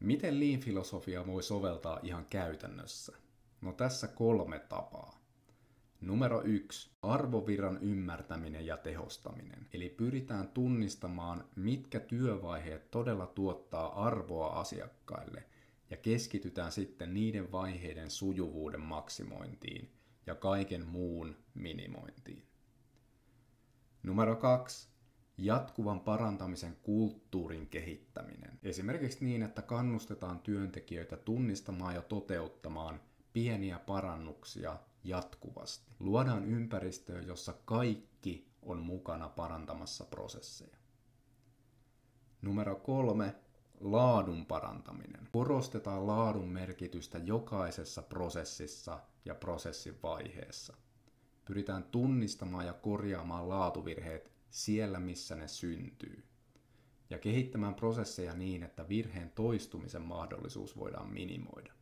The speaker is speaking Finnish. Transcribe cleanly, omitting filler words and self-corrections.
Miten Lean-filosofiaa voi soveltaa ihan käytännössä? No tässä 3 tapaa. Numero 1. Arvovirran ymmärtäminen ja tehostaminen. Eli pyritään tunnistamaan, mitkä työvaiheet todella tuottaa arvoa asiakkaille ja keskitytään sitten niiden vaiheiden sujuvuuden maksimointiin ja kaiken muun minimointiin. Numero 2. Jatkuvan parantamisen kulttuurin kehittäminen. Esimerkiksi niin, että kannustetaan työntekijöitä tunnistamaan ja toteuttamaan pieniä parannuksia jatkuvasti. Luodaan ympäristöä, jossa kaikki on mukana parantamassa prosesseja. Numero 3. Laadun parantaminen. Korostetaan laadun merkitystä jokaisessa prosessissa ja prosessin vaiheessa. Pyritään tunnistamaan ja korjaamaan laatuvirheet siellä, missä ne syntyy. Ja kehittämään prosesseja niin, että virheen toistumisen mahdollisuus voidaan minimoida.